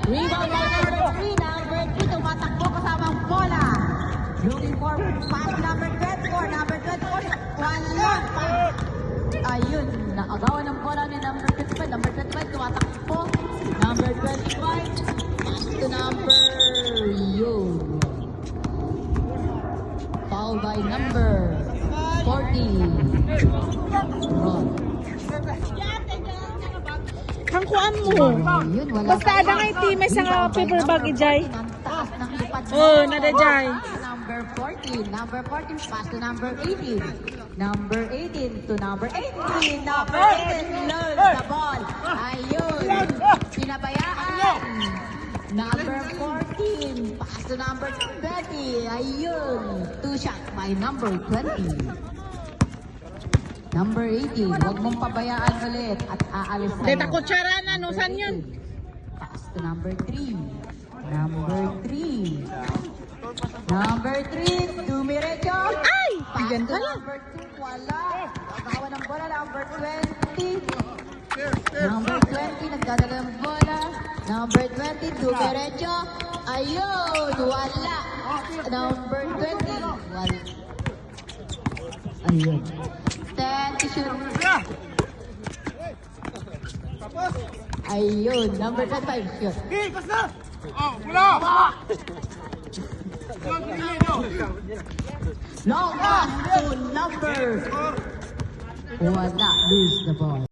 Rebound by number 3. Number 3, tumatakbo kasama ang bola. Looking for pass number 24. Number 24, wala pa. Ayun, naagawan ng bola ni number 25. Number 25, tumatakbo. Number 25, pass to number yun. Foul by number 40. Hangkuan mo. Ayun, wala Basta ada nga itime sa nga paper bag ijay. Oh, nadajay. Number 14. Number 14, pass to number 18. Number 18 to number 18. Number 18 loads the ball. Ayun. Pinabayaan. Number 14, pass to number 20. Ayun. 2 shots by number 20. Number 18, huwag mong pabayaan ulit at aalis na Deta kutsara na, no? Saan yun? Pass to number 3. Number 3. Number 3, dumiretso. Ay! Pass Bigyan to ka lang. number 2, wala. Nakawa ng bola, number 20. Number 20, nagdadala ng bola. Number 20, dumiretso. Ayun, wala. Number 20, wala. Ayun. 10 to shoot. Ayun, number 25, shoot. Long pass to number. Wala, lose the ball.